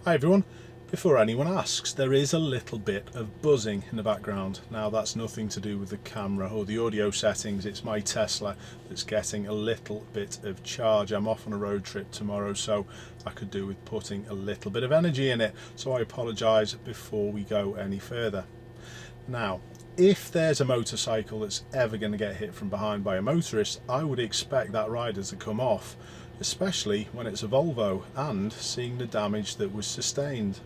Hi everyone. Before anyone asks, there is a little bit of buzzing in the background. Now that's nothing to do with the camera or the audio settings, it's my Tesla that's getting a little bit of charge. I'm off on a road trip tomorrow, so I could do with putting a little bit of energy in it, so I apologise before we go any further. Now, if there's a motorcycle that's ever going to get hit from behind by a motorist, I would expect that rider to come off, especially when it's a Volvo and seeing the damage that was sustained.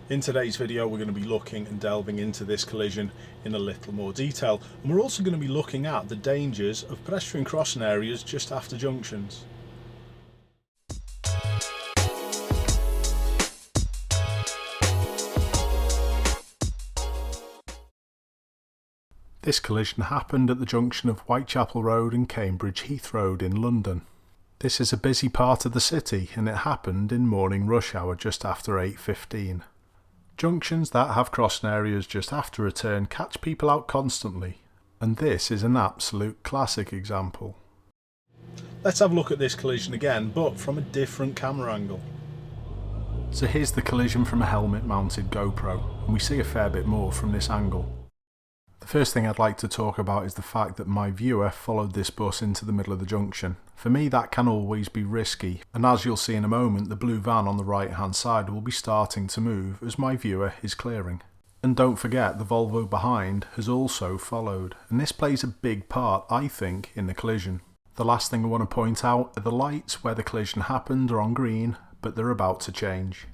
In today's video we're going to be looking and delving into this collision in a little more detail, and we're also going to be looking at the dangers of pedestrian crossing areas just after junctions. This collision happened at the junction of Whitechapel Road and Cambridge Heath Road in London. This is a busy part of the city and it happened in morning rush hour just after 8:15. Junctions that have crossing areas just after a turn catch people out constantly, and this is an absolute classic example. Let's have a look at this collision again, but from a different camera angle. So here's the collision from a helmet mounted GoPro, and we see a fair bit more from this angle. The first thing I'd like to talk about is the fact that my viewer followed this bus into the middle of the junction. For me that can always be risky, and as you'll see in a moment, the blue van on the right hand side will be starting to move as my viewer is clearing. And don't forget the Volvo behind has also followed, and this plays a big part, I think, in the collision. The last thing I want to point out are the lights where the collision happened are on green, but they're about to change.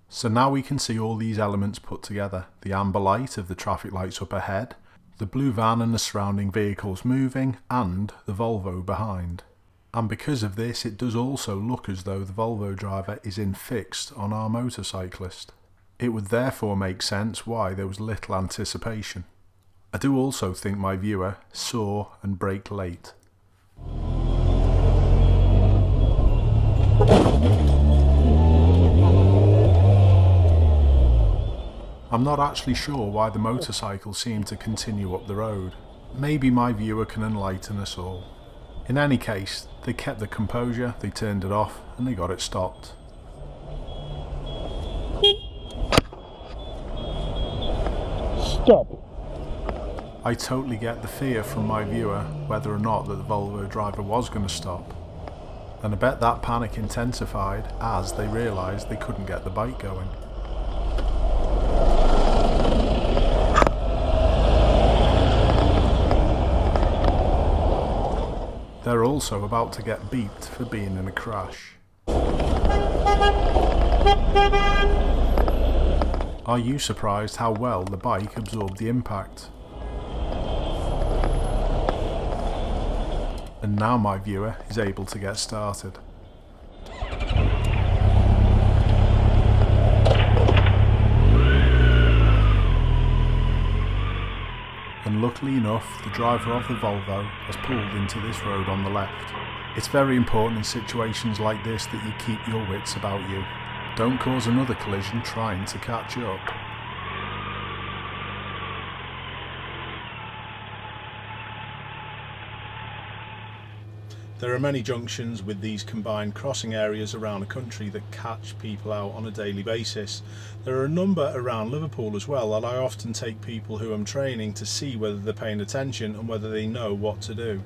So now we can see all these elements put together. The amber light of the traffic lights up ahead, the blue van and the surrounding vehicles moving, and the Volvo behind. And because of this, it does also look as though the Volvo driver is in fixed on our motorcyclist. It would therefore make sense why there was little anticipation. I do also think my viewer saw and braked late. I'm not actually sure why the motorcycle seemed to continue up the road. Maybe my viewer can enlighten us all. In any case, they kept the composure, they turned it off, and they got it stopped. Stop! I totally get the fear from my viewer whether or not that the Volvo driver was going to stop. And I bet that panic intensified as they realised they couldn't get the bike going. They're also about to get beeped for being in a crash. Are you surprised how well the bike absorbed the impact? And now my viewer is able to get started. And luckily enough, the driver of the Volvo has pulled into this road on the left. It's very important in situations like this that you keep your wits about you. Don't cause another collision trying to catch up. There are many junctions with these combined crossing areas around the country that catch people out on a daily basis. There are a number around Liverpool as well, and I often take people who I'm training to see whether they're paying attention and whether they know what to do.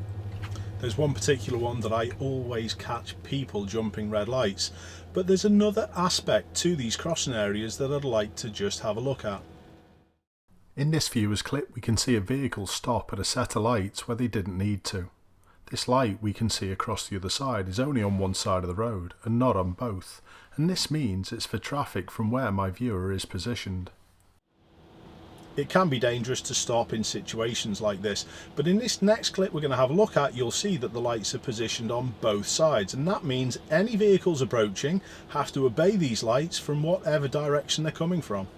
There's one particular one that I always catch people jumping red lights, but there's another aspect to these crossing areas that I'd like to just have a look at. In this viewer's clip we can see a vehicle stop at a set of lights where they didn't need to. This light we can see across the other side is only on one side of the road and not on both, and this means it's for traffic from where my viewer is positioned. It can be dangerous to stop in situations like this, but in this next clip we're going to have a look at, you'll see that the lights are positioned on both sides, and that means any vehicles approaching have to obey these lights from whatever direction they're coming from.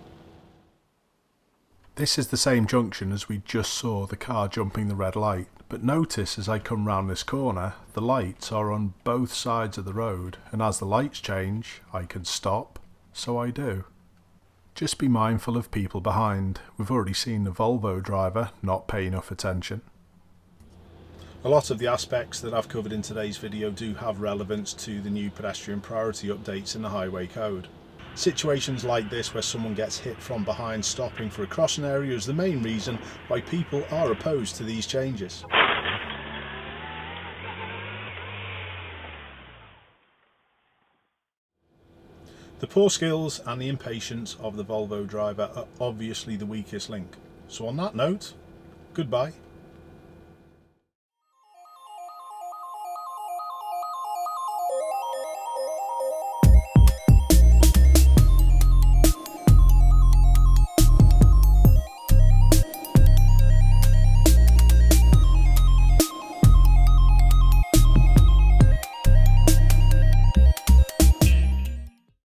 This is the same junction as we just saw the car jumping the red light, but notice as I come round this corner, the lights are on both sides of the road, and as the lights change, I can stop, so I do. Just be mindful of people behind. We've already seen the Volvo driver not pay enough attention. A lot of the aspects that I've covered in today's video do have relevance to the new pedestrian priority updates in the highway code. Situations like this where someone gets hit from behind stopping for a crossing area is the main reason why people are opposed to these changes. The poor skills and the impatience of the Volvo driver are obviously the weakest link. So on that note, goodbye.